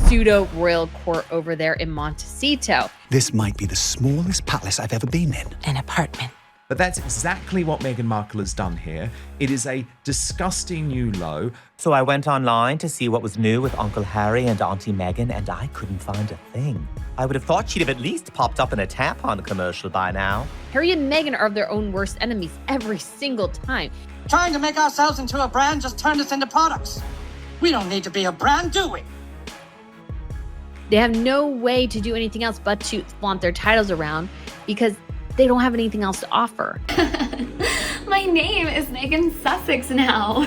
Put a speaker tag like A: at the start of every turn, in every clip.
A: pseudo-royal court over there in Montecito.
B: This might be the smallest palace I've ever been in.
C: An apartment.
D: But that's exactly what Meghan Markle has done here. It is a disgusting new low.
E: So I went online to see what was new with Uncle Harry and Auntie Meghan, and I couldn't find a thing. I would have thought she'd have at least popped up in a tampon commercial by now.
A: Harry and Meghan are their own worst enemies every single time.
F: Trying to make ourselves into a brand just turned us into products. We don't need to be a brand, do we?
A: They have no way to do anything else but to flaunt their titles around because they don't have anything else to offer.
G: My name is Megan Sussex now.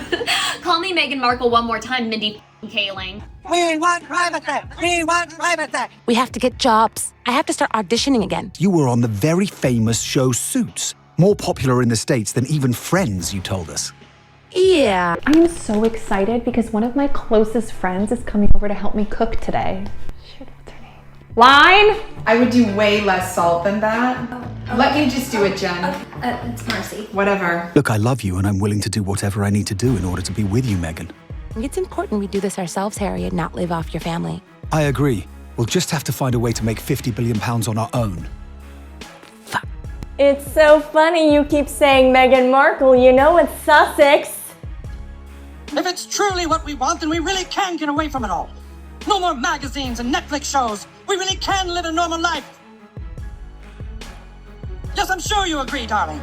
G: Call me Meghan Markle one more time, Mindy Kaling.
F: We want privacy! We want privacy!
C: We have to get jobs. I have to start auditioning again.
B: You were on the very famous show Suits. More popular in the States than even Friends, you told us.
C: Yeah.
H: I am so excited because one of my closest friends is coming over to help me cook today. Shoot, what's her name? Line?
I: I would do way less salt than that. Let me just do it, Jen.
G: It's Marcy.
I: Whatever.
B: Look, I love you and I'm willing to do whatever I need to do in order to be with you, Meghan.
C: It's important we do this ourselves, Harry, and not live off your family.
B: I agree. We'll just have to find a way to make £50 billion on our own.
J: It's so funny you keep saying Meghan Markle, you know it's Sussex.
F: If it's truly what we want, then we really can get away from it all. No more magazines and Netflix shows. We really can live a normal life. Yes, I'm sure you agree, darling.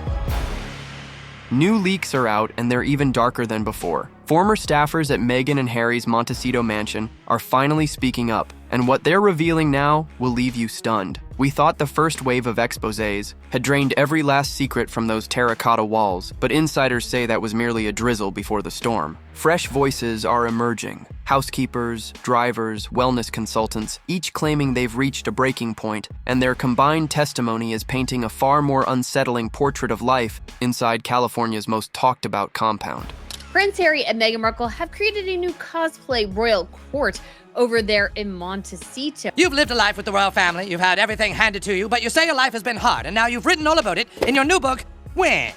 K: New leaks are out, and they're even darker than before. Former staffers at Meghan and Harry's Montecito mansion are finally speaking up, and what they're revealing now will leave you stunned. We thought the first wave of exposés had drained every last secret from those terracotta walls, but insiders say that was merely a drizzle before the storm. Fresh voices are emerging. Housekeepers, drivers, wellness consultants, each claiming they've reached a breaking point, and their combined testimony is painting a far more unsettling portrait of life inside California's most talked-about compound.
A: Prince Harry and Meghan Markle have created a new cosplay royal court over there in Montecito.
F: You've lived a life with the royal family, you've had everything handed to you, but you say your life has been hard, and now you've written all about it in your new book, Wah.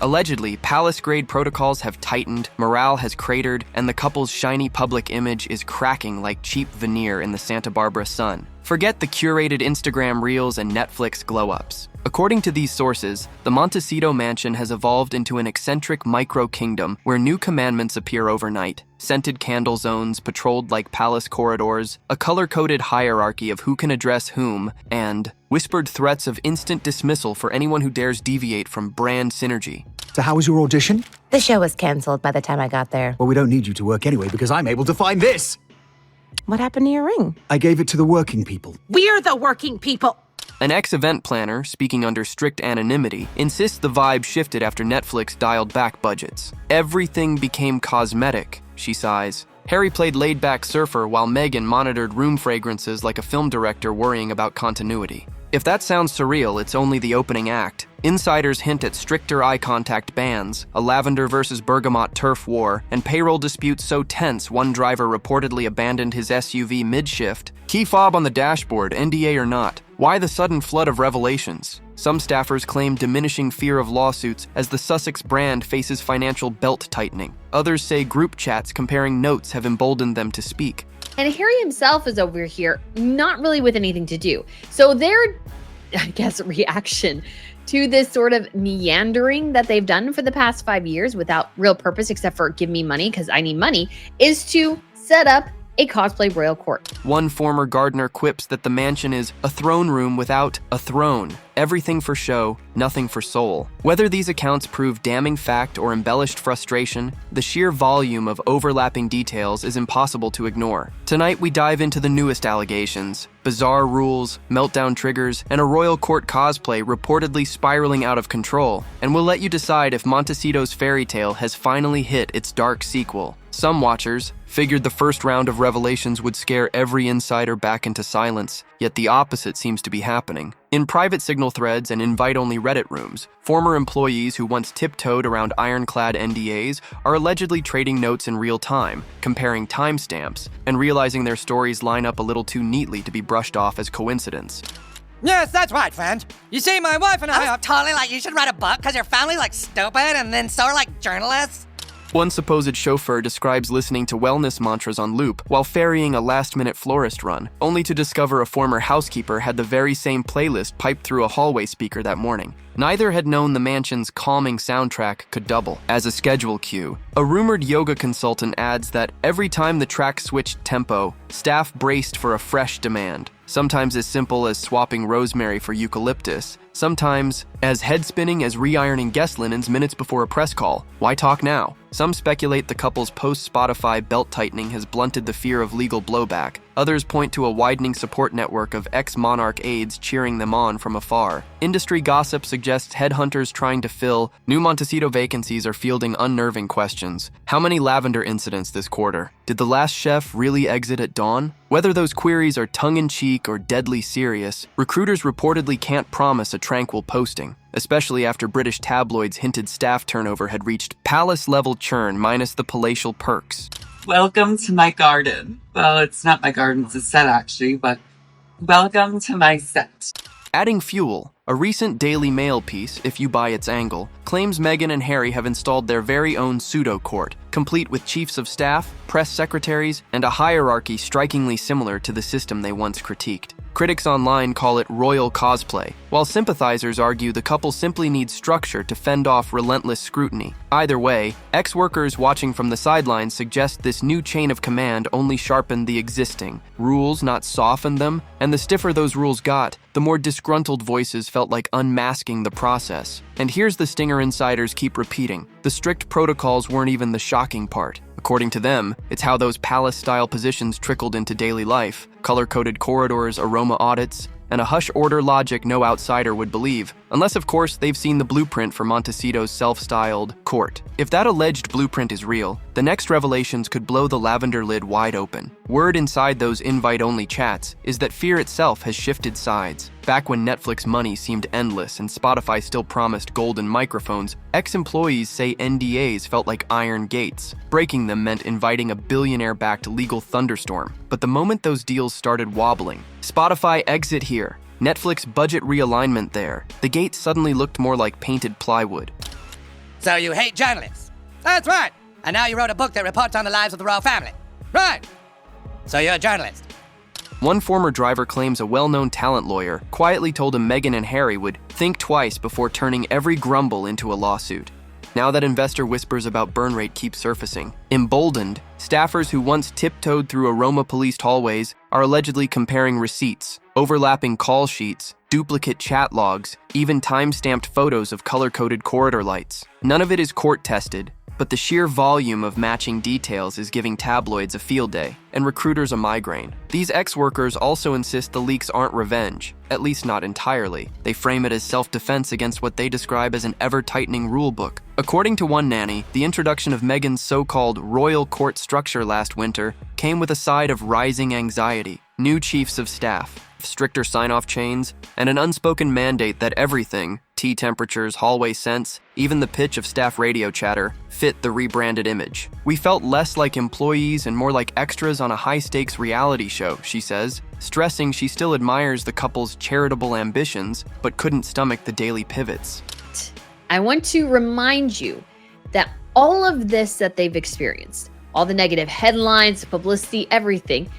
K: Allegedly, palace-grade protocols have tightened, morale has cratered, and the couple's shiny public image is cracking like cheap veneer in the Santa Barbara sun. Forget the curated Instagram reels and Netflix glow-ups. According to these sources, the Montecito mansion has evolved into an eccentric micro-kingdom where new commandments appear overnight. Scented candle zones patrolled like palace corridors, a color-coded hierarchy of who can address whom, and whispered threats of instant dismissal for anyone who dares deviate from brand synergy.
B: So how was your audition?
C: The show was canceled by the time I got there.
B: Well, we don't need you to work anyway because I'm able to find this.
C: What happened to your ring?
B: I gave it to the working people.
C: We're the working people.
K: An ex-event planner, speaking under strict anonymity, insists the vibe shifted after Netflix dialed back budgets. Everything became cosmetic, she sighs. Harry played laid-back surfer while Meghan monitored room fragrances like a film director worrying about continuity. If that sounds surreal, it's only the opening act. Insiders hint at stricter eye contact bans, a lavender versus bergamot turf war, and payroll disputes so tense one driver reportedly abandoned his SUV mid-shift. Key fob on the dashboard, NDA or not. Why the sudden flood of revelations? Some staffers claim diminishing fear of lawsuits as the Sussex brand faces financial belt tightening. Others say group chats comparing notes have emboldened them to speak.
A: And Harry himself is over here, not really with anything to do. So their, I guess, reaction to this sort of meandering that they've done for the past 5 years without real purpose except for give me money because I need money is to set up a cosplay royal court.
K: One former gardener quips that the mansion is a throne room without a throne. Everything for show, nothing for soul. Whether these accounts prove damning fact or embellished frustration, the sheer volume of overlapping details is impossible to ignore. Tonight we dive into the newest allegations, bizarre rules, meltdown triggers, and a royal court cosplay reportedly spiraling out of control. And we'll let you decide if Montecito's fairy tale has finally hit its dark sequel. Some watchers figured the first round of revelations would scare every insider back into silence, yet the opposite seems to be happening. In private signal threads and invite-only Reddit rooms, former employees who once tiptoed around ironclad NDAs are allegedly trading notes in real time, comparing timestamps, and realizing their stories line up a little too neatly to be brushed off as coincidence.
F: Yes, that's right, friend. You see, my wife and I are totally like, you should write a book because your family's like stupid and then so are like journalists.
K: One supposed chauffeur describes listening to wellness mantras on loop while ferrying a last-minute florist run, only to discover a former housekeeper had the very same playlist piped through a hallway speaker that morning. Neither had known the mansion's calming soundtrack could double as a schedule cue. A rumored yoga consultant adds that every time the track switched tempo, staff braced for a fresh demand. Sometimes as simple as swapping rosemary for eucalyptus, sometimes as head-spinning as re-ironing guest linens minutes before a press call. Why talk now? Some speculate the couple's post-Spotify belt-tightening has blunted the fear of legal blowback. Others point to a widening support network of ex-monarch aides cheering them on from afar. Industry gossip suggests headhunters trying to fill new Montecito vacancies are fielding unnerving questions. How many lavender incidents this quarter? Did the last chef really exit at dawn? Whether those queries are tongue-in-cheek or deadly serious, recruiters reportedly can't promise a tranquil posting, especially after British tabloids hinted staff turnover had reached palace-level churn minus the palatial perks.
L: Welcome to my garden. Well, it's not my garden, it's a set actually, but welcome to my set.
K: Adding fuel, a recent Daily Mail piece, if you buy its angle, claims Meghan and Harry have installed their very own pseudo-court, complete with chiefs of staff, press secretaries, and a hierarchy strikingly similar to the system they once critiqued. Critics online call it royal cosplay, while sympathizers argue the couple simply needs structure to fend off relentless scrutiny. Either way, ex-workers watching from the sidelines suggest this new chain of command only sharpened the existing. Rules, not softened them, and the stiffer those rules got, the more disgruntled voices felt like unmasking the process. And here's the stinger insiders keep repeating. The strict protocols weren't even the shocking part. According to them, it's how those palace-style positions trickled into daily life. Color-coded corridors, aroma audits, and a hush order logic no outsider would believe, unless of course they've seen the blueprint for Montecito's self-styled court. If that alleged blueprint is real, the next revelations could blow the lavender lid wide open. Word inside those invite-only chats is that fear itself has shifted sides. Back when Netflix money seemed endless and Spotify still promised golden microphones, ex-employees say NDAs felt like iron gates. Breaking them meant inviting a billionaire-backed legal thunderstorm. But the moment those deals started wobbling, Spotify exit here, Netflix budget realignment there, the gate suddenly looked more like painted plywood.
F: So you hate journalists? That's right. And now you wrote a book that reports on the lives of the royal family. Right. So you're a journalist.
K: One former driver claims a well-known talent lawyer quietly told him Meghan and Harry would think twice before turning every grumble into a lawsuit. Now that investor whispers about burn rate keep surfacing. Emboldened, staffers who once tiptoed through aroma-policed hallways are allegedly comparing receipts, overlapping call sheets, duplicate chat logs, even time-stamped photos of color-coded corridor lights. None of it is court-tested, but the sheer volume of matching details is giving tabloids a field day, and recruiters a migraine. These ex-workers also insist the leaks aren't revenge, at least not entirely. They frame it as self-defense against what they describe as an ever-tightening rulebook. According to one nanny, the introduction of Meghan's so-called royal court structure last winter came with a side of rising anxiety, new chiefs of staff, stricter sign-off chains, and an unspoken mandate that everything, tea temperatures, hallway scents, even the pitch of staff radio chatter, fit the rebranded image. We felt less like employees and more like extras on a high-stakes reality show, she says, stressing she still admires the couple's charitable ambitions, but couldn't stomach the daily pivots.
A: I want to remind you that all of this that they've experienced, all the negative headlines, publicity, everything,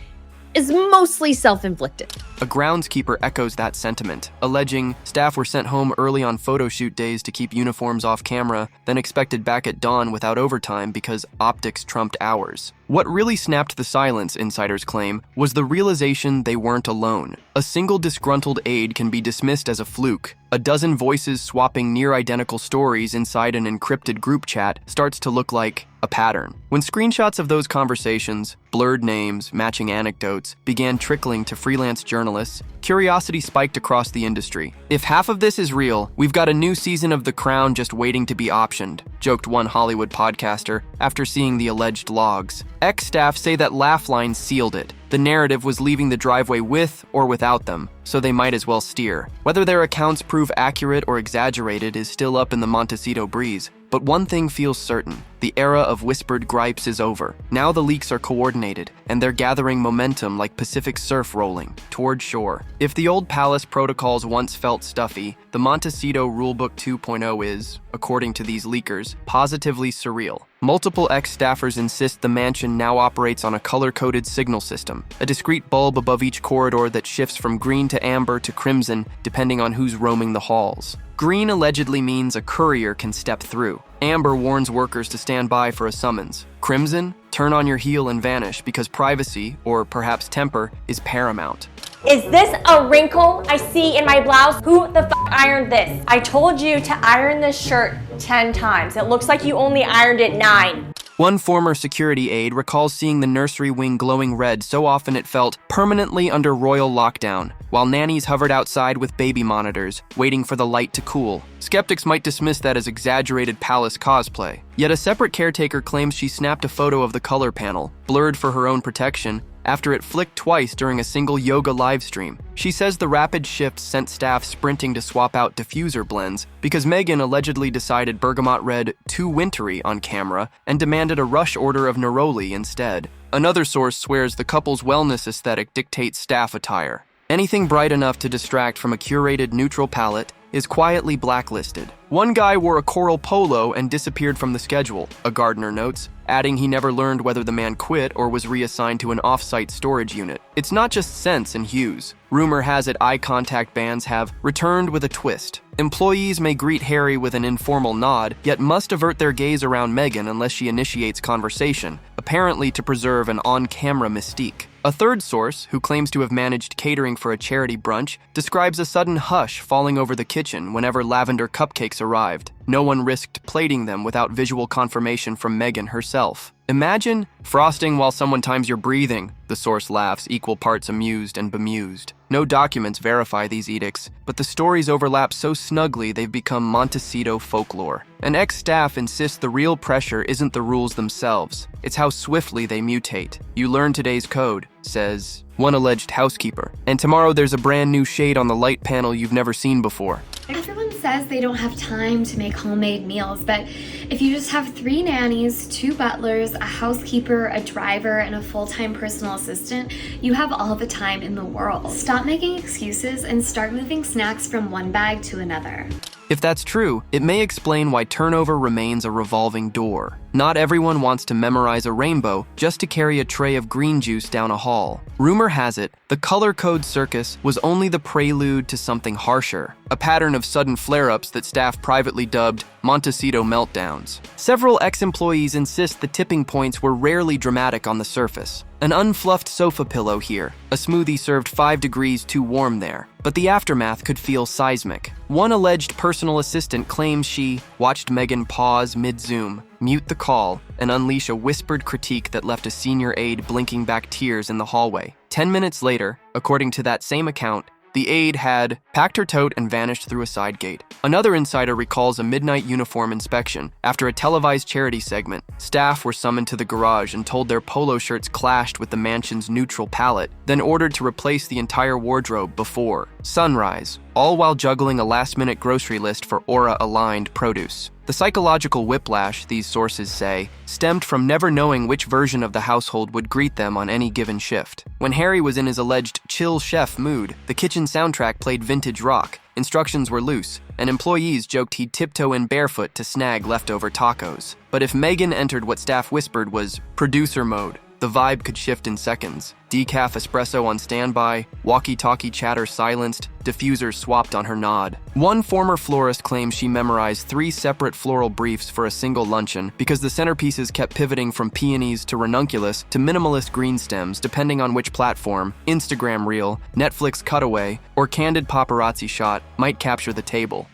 A: is mostly self-inflicted.
K: A groundskeeper echoes that sentiment, alleging staff were sent home early on photo shoot days to keep uniforms off camera, then expected back at dawn without overtime because optics trumped hours. What really snapped the silence, insiders claim, was the realization they weren't alone. A single disgruntled aide can be dismissed as a fluke. A dozen voices swapping near-identical stories inside an encrypted group chat starts to look like a pattern. When screenshots of those conversations, blurred names, matching anecdotes, began trickling to freelance journalists, curiosity spiked across the industry. If half of this is real, we've got a new season of The Crown just waiting to be optioned, joked one Hollywood podcaster after seeing the alleged logs. Ex-staff say that laugh line sealed it. The narrative was leaving the driveway with or without them, so they might as well steer. Whether their accounts prove accurate or exaggerated is still up in the Montecito breeze, but one thing feels certain. The era of whispered gripes is over. Now the leaks are coordinated, and they're gathering momentum like Pacific surf rolling toward shore. If the old palace protocols once felt stuffy, the Montecito Rulebook 2.0 is, according to these leakers, positively surreal. Multiple ex-staffers insist the mansion now operates on a color-coded signal system, a discrete bulb above each corridor that shifts from green to amber to crimson depending on who's roaming the halls. Green allegedly means a courier can step through. Amber warns workers to stand by for a summons. Crimson, turn on your heel and vanish because privacy, or perhaps temper, is paramount.
J: Is this a wrinkle I see in my blouse? Who the f ironed this? I told you to iron this shirt 10 times. It looks like you only ironed it 9.
K: One former security aide recalls seeing the nursery wing glowing red so often it felt permanently under royal lockdown, while nannies hovered outside with baby monitors, waiting for the light to cool. Skeptics might dismiss that as exaggerated palace cosplay. Yet a separate caretaker claims she snapped a photo of the color panel, blurred for her own protection, after it flicked twice during a single yoga livestream. She says the rapid shifts sent staff sprinting to swap out diffuser blends because Meghan allegedly decided bergamot red too wintry on camera and demanded a rush order of neroli instead. Another source swears the couple's wellness aesthetic dictates staff attire. Anything bright enough to distract from a curated neutral palette is quietly blacklisted. One guy wore a coral polo and disappeared from the schedule, a gardener notes, adding he never learned whether the man quit or was reassigned to an off-site storage unit. It's not just scents and hues. Rumor has it eye contact bans have returned with a twist. Employees may greet Harry with an informal nod, yet must avert their gaze around Meghan unless she initiates conversation, apparently to preserve an on-camera mystique. A third source, who claims to have managed catering for a charity brunch, describes a sudden hush falling over the kitchen whenever lavender cupcakes arrived. No one risked plating them without visual confirmation from Meghan herself. Imagine frosting while someone times your breathing, the source laughs, equal parts amused and bemused. No documents verify these edicts, but the stories overlap so snugly they've become Montecito folklore. An ex-staff insists the real pressure isn't the rules themselves, it's how swiftly they mutate. You learn today's code, says one alleged housekeeper, and tomorrow there's a brand new shade on the light panel you've never seen before.
G: Everyone says they don't have time to make homemade meals, but if you just have 3 nannies, 2 butlers, a housekeeper, a driver, and a full-time personal assistant, you have all the time in the world. Stop making excuses and start moving snacks from one bag to another.
K: If that's true, it may explain why turnover remains a revolving door. Not everyone wants to memorize a rainbow just to carry a tray of green juice down a hall. Rumor has it, the color code circus was only the prelude to something harsher, a pattern of sudden flare-ups that staff privately dubbed Montecito meltdowns. Several ex-employees insist the tipping points were rarely dramatic on the surface. An unfluffed sofa pillow here, a smoothie served 5 degrees too warm there, but the aftermath could feel seismic. One alleged personal assistant claims she watched Meghan pause mid-Zoom, mute the call, and unleash a whispered critique that left a senior aide blinking back tears in the hallway. 10 minutes later, according to that same account, the aide had packed her tote and vanished through a side gate. Another insider recalls a midnight uniform inspection. After a televised charity segment, staff were summoned to the garage and told their polo shirts clashed with the mansion's neutral palette, then ordered to replace the entire wardrobe before sunrise, all while juggling a last-minute grocery list for aura-aligned produce. The psychological whiplash, these sources say, stemmed from never knowing which version of the household would greet them on any given shift. When Harry was in his alleged chill chef mood, the kitchen soundtrack played vintage rock, instructions were loose, and employees joked he'd tiptoe in barefoot to snag leftover tacos. But if Meghan entered what staff whispered was producer mode, the vibe could shift in seconds. Decaf espresso on standby, walkie-talkie chatter silenced, diffusers swapped on her nod. One former florist claims she memorized 3 separate floral briefs for a single luncheon because the centerpieces kept pivoting from peonies to ranunculus to minimalist green stems depending on which platform, Instagram reel, Netflix cutaway, or candid paparazzi shot might capture the table.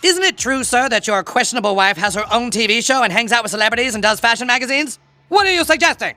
F: Isn't it true, sir, that your questionable wife has her own TV show and hangs out with celebrities and does fashion magazines? What are you suggesting?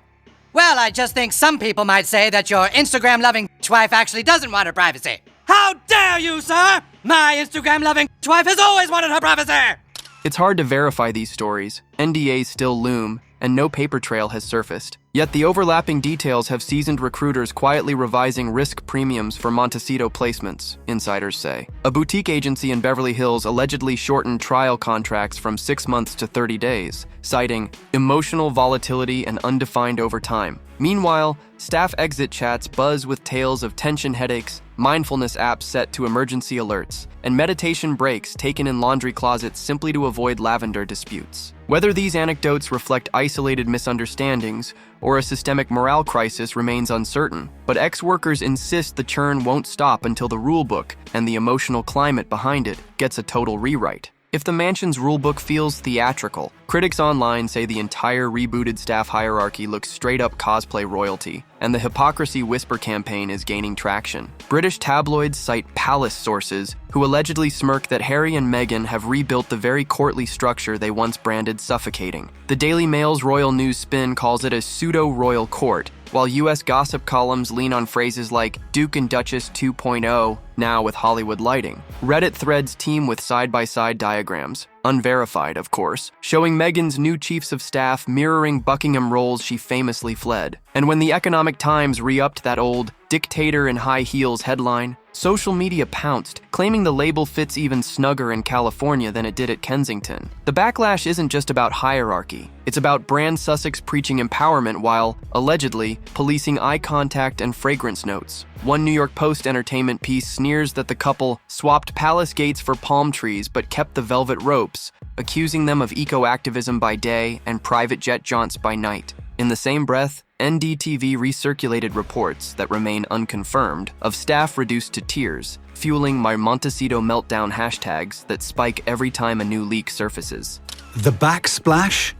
F: Well, I just think some people might say that your Instagram-loving wife actually doesn't want her privacy. How dare you, sir? My Instagram-loving wife has always wanted her privacy!
K: It's hard to verify these stories. NDAs still loom, and no paper trail has surfaced. Yet the overlapping details have seasoned recruiters quietly revising risk premiums for Montecito placements, insiders say. A boutique agency in Beverly Hills allegedly shortened trial contracts from 6 months to 30 days, citing emotional volatility and undefined overtime. Meanwhile, staff exit chats buzz with tales of tension headaches, mindfulness apps set to emergency alerts, and meditation breaks taken in laundry closets simply to avoid lavender disputes. Whether these anecdotes reflect isolated misunderstandings or a systemic morale crisis remains uncertain, but ex-workers insist the churn won't stop until the rulebook and the emotional climate behind it gets a total rewrite. If the mansion's rulebook feels theatrical, critics online say the entire rebooted staff hierarchy looks straight up cosplay royalty, and the Hypocrisy whisper campaign is gaining traction. British tabloids cite palace sources who allegedly smirk that Harry and Meghan have rebuilt the very courtly structure they once branded suffocating. The Daily Mail's royal news spin calls it a pseudo-royal court, while US gossip columns lean on phrases like Duke and Duchess 2.0, now with Hollywood lighting. Reddit threads teem with side-by-side diagrams, unverified of course, showing Meghan's new chiefs of staff mirroring Buckingham roles she famously fled. And when the Economic Times re-upped that old dictator in high heels headline, social media pounced, claiming the label fits even snugger in California than it did at Kensington. The backlash isn't just about hierarchy. It's about brand Sussex preaching empowerment while, allegedly, policing eye contact and fragrance notes. One New York Post entertainment piece sneers that the couple swapped palace gates for palm trees but kept the velvet ropes, accusing them of eco-activism by day and private jet jaunts by night. In the same breath, NDTV recirculated reports that remain unconfirmed of staff reduced to tears, fueling my Montecito meltdown hashtags that spike every time a new leak surfaces.
B: The backsplash?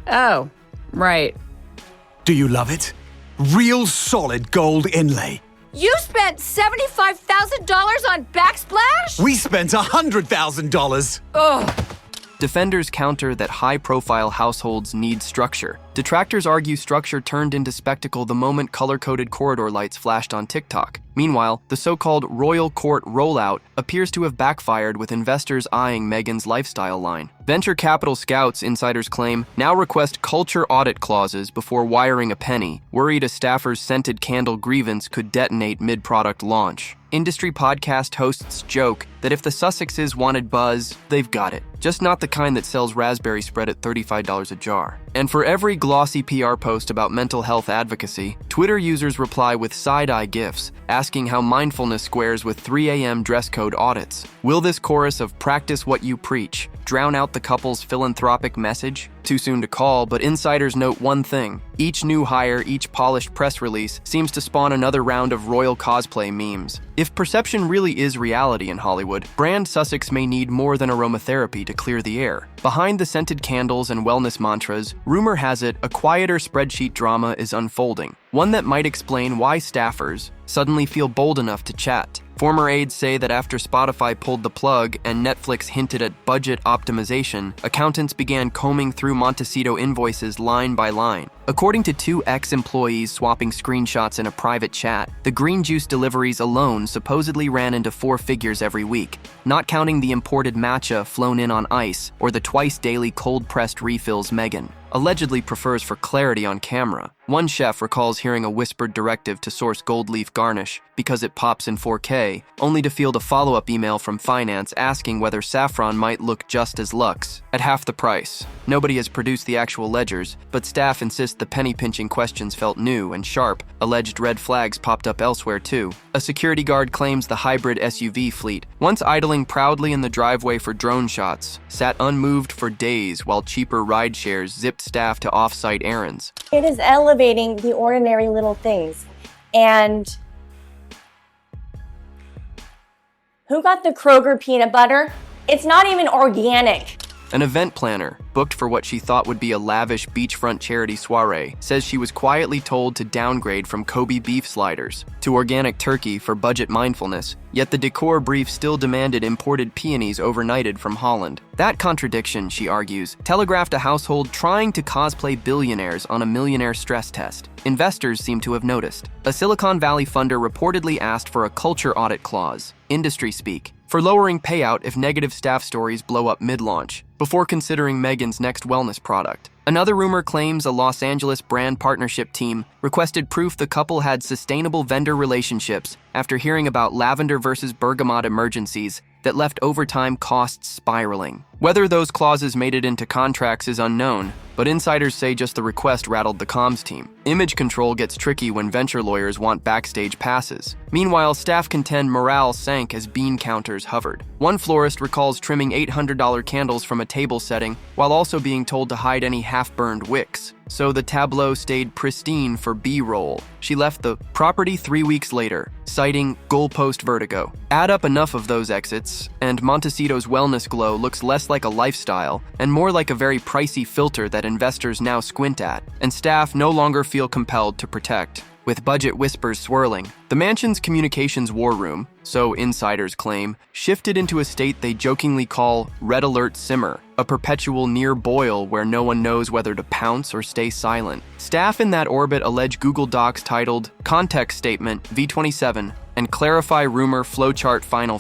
M: Oh, right.
B: Do you love it? Real solid gold inlay.
J: You spent $75,000 on backsplash?
B: We spent $100,000.
J: Ugh.
K: Defenders counter that high-profile households need structure. Detractors argue structure turned into spectacle the moment color-coded corridor lights flashed on TikTok. Meanwhile, the so-called royal court rollout appears to have backfired with investors eyeing Meghan's lifestyle line. Venture capital scouts, insiders claim, now request culture audit clauses before wiring a penny, worried a staffer's scented candle grievance could detonate mid-product launch. Industry podcast hosts joke that if the Sussexes wanted buzz, they've got it. Just not the kind that sells raspberry spread at $35 a jar. And for every glossy PR post about mental health advocacy, Twitter users reply with side-eye gifs, asking how mindfulness squares with 3 a.m. dress code audits. Will this chorus of practice what you preach drown out the couple's philanthropic message? Too soon to call, but insiders note one thing. Each new hire, each polished press release seems to spawn another round of royal cosplay memes. If perception really is reality in Hollywood, brand Sussex may need more than aromatherapy to clear the air. Behind the scented candles and wellness mantras, rumor has it a quieter spreadsheet drama is unfolding. One that might explain why staffers suddenly feel bold enough to chat. Former aides say that after Spotify pulled the plug and Netflix hinted at budget optimization, accountants began combing through Montecito invoices line by line. According to 2 ex-employees swapping screenshots in a private chat, the green juice deliveries alone supposedly ran into 4 figures every week, not counting the imported matcha flown in on ice or the twice-daily cold-pressed refills Meghan allegedly prefers for clarity on camera. One chef recalls hearing a whispered directive to source gold leaf garnish because it pops in 4K, only to field a follow-up email from finance asking whether saffron might look just as luxe, at half the price. Nobody has produced the actual ledgers, but staff insist the penny-pinching questions felt new and sharp. Alleged red flags popped up elsewhere too. A security guard claims the hybrid SUV fleet, once idling proudly in the driveway for drone shots, sat unmoved for days while cheaper ride shares zipped staff to off-site errands.
J: It is elevating the ordinary little things. And who got the Kroger peanut butter? It's not even organic.
K: An event planner, booked for what she thought would be a lavish beachfront charity soiree, says she was quietly told to downgrade from Kobe beef sliders to organic turkey for budget mindfulness, yet the decor brief still demanded imported peonies overnighted from Holland. That contradiction, she argues, telegraphed a household trying to cosplay billionaires on a millionaire stress test. Investors seem to have noticed. A Silicon Valley funder reportedly asked for a culture audit clause, industry speak, for lowering payout if negative staff stories blow up mid-launch, before considering Meghan's next wellness product. Another rumor claims a Los Angeles brand partnership team requested proof the couple had sustainable vendor relationships after hearing about lavender versus bergamot emergencies that left overtime costs spiraling. Whether those clauses made it into contracts is unknown, but insiders say just the request rattled the comms team. Image control gets tricky when venture lawyers want backstage passes. Meanwhile, staff contend morale sank as bean counters hovered. One florist recalls trimming $800 candles from a table setting while also being told to hide any half-burned wicks. So the tableau stayed pristine for B-roll. She left the property 3 weeks later, citing goalpost vertigo. Add up enough of those exits, and Montecito's wellness glow looks less like a lifestyle and more like a very pricey filter that investors now squint at, and staff no longer feel compelled to protect. With budget whispers swirling, the mansion's communications war room, so insiders claim, shifted into a state they jokingly call red alert simmer, a perpetual near boil where no one knows whether to pounce or stay silent. Staff in that orbit allege Google Docs titled Context Statement V27 and Clarify Rumor Flowchart Final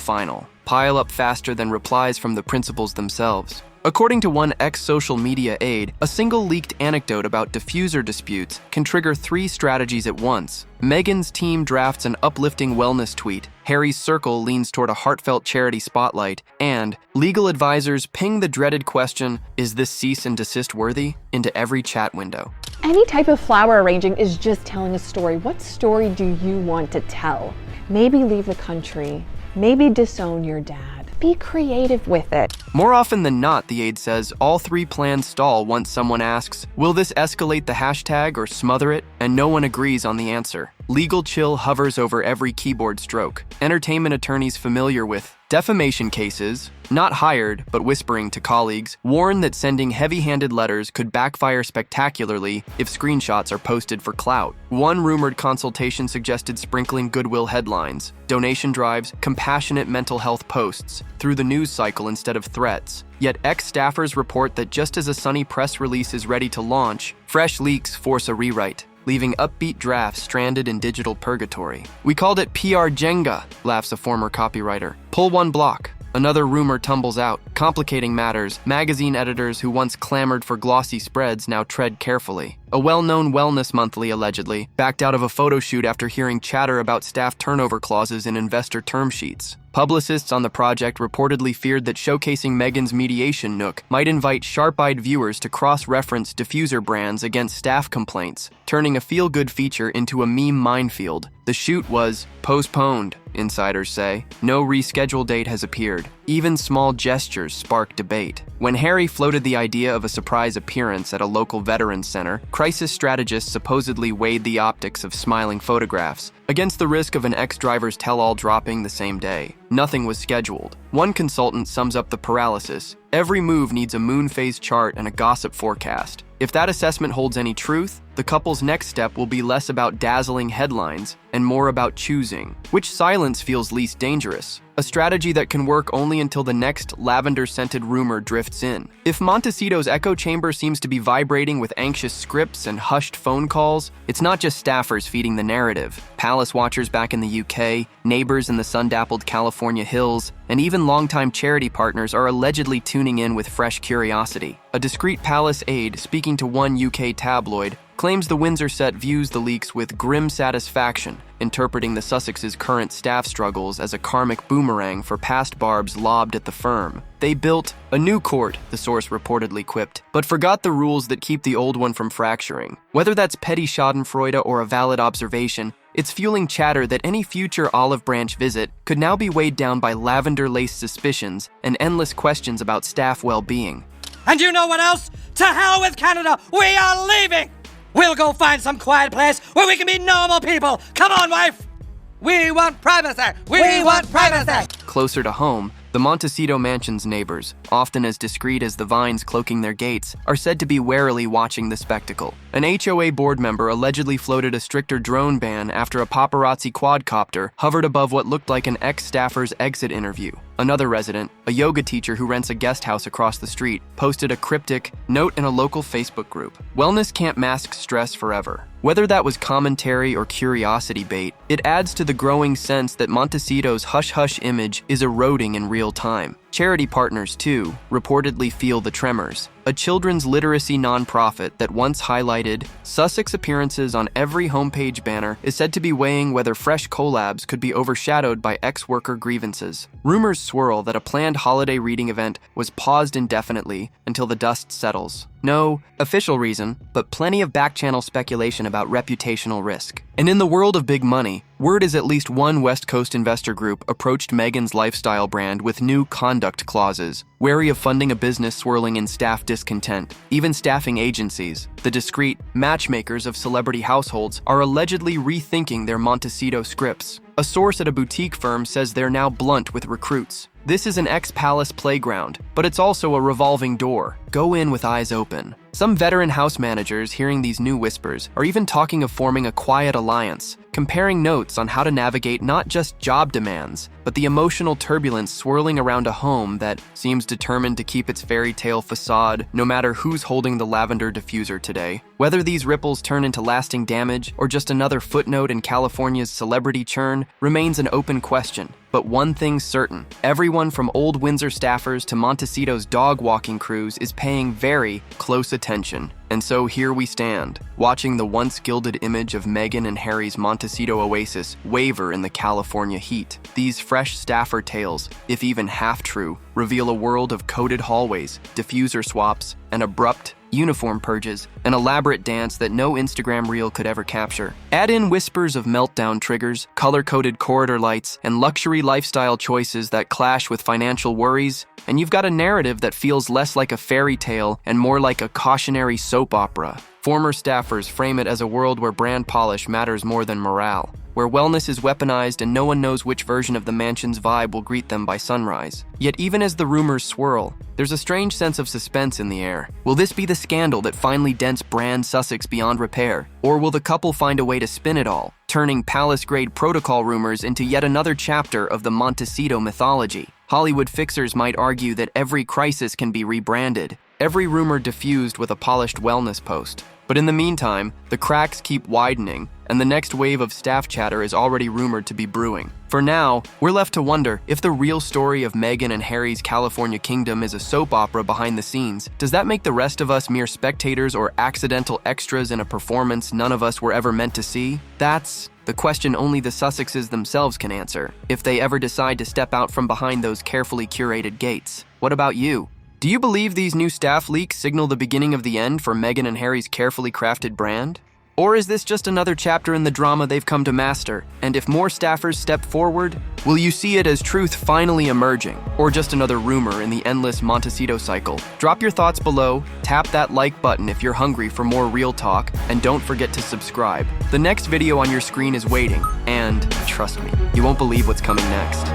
K: pile up faster than replies from the principals themselves. According to one ex-social media aide, a single leaked anecdote about diffuser disputes can trigger 3 strategies at once. Meghan's team drafts an uplifting wellness tweet, Harry's circle leans toward a heartfelt charity spotlight, and legal advisors ping the dreaded question, is this cease and desist worthy, into every chat window.
H: Any type of flower arranging is just telling a story. What story do you want to tell? Maybe leave the country. Maybe disown your dad. Be creative with it.
K: More often than not, the aide says, all 3 plans stall once someone asks, will this escalate the hashtag or smother it? And no one agrees on the answer. Legal chill hovers over every keyboard stroke. Entertainment attorneys familiar with defamation cases, not hired but whispering to colleagues, warn that sending heavy-handed letters could backfire spectacularly if screenshots are posted for clout. One rumored consultation suggested sprinkling goodwill headlines, donation drives, compassionate mental health posts through the news cycle instead of threats. Yet ex-staffers report that just as a sunny press release is ready to launch, fresh leaks force a rewrite, leaving upbeat drafts stranded in digital purgatory. We called it PR Jenga, laughs a former copywriter. Pull one block. Another rumor tumbles out, complicating matters. Magazine editors who once clamored for glossy spreads now tread carefully. A well-known wellness monthly, allegedly, backed out of a photo shoot after hearing chatter about staff turnover clauses in investor term sheets. Publicists on the project reportedly feared that showcasing Meghan's mediation nook might invite sharp-eyed viewers to cross-reference diffuser brands against staff complaints, turning a feel-good feature into a meme minefield. The shoot was postponed, insiders say. No rescheduled date has appeared. Even small gestures spark debate. When Harry floated the idea of a surprise appearance at a local veterans center, crisis strategists supposedly weighed the optics of smiling photographs against the risk of an ex-driver's tell-all dropping the same day. Nothing was scheduled. One consultant sums up the paralysis. Every move needs a moon phase chart and a gossip forecast. If that assessment holds any truth, the couple's next step will be less about dazzling headlines and more about choosing which silence feels least dangerous, a strategy that can work only until the next lavender-scented rumor drifts in. If Montecito's echo chamber seems to be vibrating with anxious scripts and hushed phone calls, it's not just staffers feeding the narrative. Palace watchers back in the UK, neighbors in the sun-dappled California hills, and even longtime charity partners are allegedly tuning in with fresh curiosity. A discreet palace aide, speaking to one UK tabloid, claims the Windsor set views the leaks with grim satisfaction, interpreting the Sussex's current staff struggles as a karmic boomerang for past barbs lobbed at the firm. They built a new court, the source reportedly quipped, but forgot the rules that keep the old one from fracturing. Whether that's petty schadenfreude or a valid observation, it's fueling chatter that any future olive branch visit could now be weighed down by lavender-laced suspicions and endless questions about staff well-being.
F: And you know what else? To hell with Canada! We are leaving! We'll go find some quiet place where we can be normal people! Come on, wife! We want privacy! We want privacy!
K: Closer to home, the Montecito mansion's neighbors, often as discreet as the vines cloaking their gates, are said to be warily watching the spectacle. An HOA board member allegedly floated a stricter drone ban after a paparazzi quadcopter hovered above what looked like an ex-staffer's exit interview. Another resident, a yoga teacher who rents a guest house across the street, posted a cryptic note in a local Facebook group. Wellness can't mask stress forever. Whether that was commentary or curiosity bait, it adds to the growing sense that Montecito's hush-hush image is eroding in real time. Charity partners, too, reportedly feel the tremors. A children's literacy nonprofit that once highlighted Sussex appearances on every homepage banner is said to be weighing whether fresh collabs could be overshadowed by ex-worker grievances. Rumors swirl that a planned holiday reading event was paused indefinitely until the dust settles. No official reason, but plenty of back-channel speculation about reputational risk. And in the world of big money, word is at least one West Coast investor group approached Meghan's lifestyle brand with new conduct clauses, wary of funding a business swirling in staff discontent. Even staffing agencies, the discreet matchmakers of celebrity households, are allegedly rethinking their Montecito scripts. A source at a boutique firm says they're now blunt with recruits. This is an ex-palace playground, but it's also a revolving door. Go in with eyes open. Some veteran house managers, hearing these new whispers, are even talking of forming a quiet alliance, comparing notes on how to navigate not just job demands, but the emotional turbulence swirling around a home that seems determined to keep its fairy tale facade no matter who's holding the lavender diffuser today. Whether these ripples turn into lasting damage or just another footnote in California's celebrity churn remains an open question. But one thing's certain, everyone from Old Windsor staffers to Montecito's dog walking crews is paying very close attention. And so here we stand, watching the once gilded image of Meghan and Harry's Montecito oasis waver in the California heat. These fresh staffer tales, if even half true, reveal a world of coded hallways, diffuser swaps, and abrupt uniform purges, an elaborate dance that no Instagram reel could ever capture. Add in whispers of meltdown triggers, color-coded corridor lights, and luxury lifestyle choices that clash with financial worries, and you've got a narrative that feels less like a fairy tale and more like a cautionary soap opera. Former staffers frame it as a world where brand polish matters more than morale, where wellness is weaponized and no one knows which version of the mansion's vibe will greet them by sunrise. Yet even as the rumors swirl, there's a strange sense of suspense in the air. Will this be the scandal that finally dents brand Sussex beyond repair? Or will the couple find a way to spin it all, turning palace-grade protocol rumors into yet another chapter of the Montecito mythology? Hollywood fixers might argue that every crisis can be rebranded, every rumor diffused with a polished wellness post. But in the meantime, the cracks keep widening, and the next wave of staff chatter is already rumored to be brewing. For now, we're left to wonder if the real story of Meghan and Harry's California kingdom is a soap opera behind the scenes. Does that make the rest of us mere spectators or accidental extras in a performance none of us were ever meant to see? That's the question only the Sussexes themselves can answer, if they ever decide to step out from behind those carefully curated gates. What about you? Do you believe these new staff leaks signal the beginning of the end for Meghan and Harry's carefully crafted brand? Or is this just another chapter in the drama they've come to master? And if more staffers step forward, will you see it as truth finally emerging? Or just another rumor in the endless Montecito cycle? Drop your thoughts below, tap that like button if you're hungry for more real talk, and don't forget to subscribe. The next video on your screen is waiting, and trust me, you won't believe what's coming next.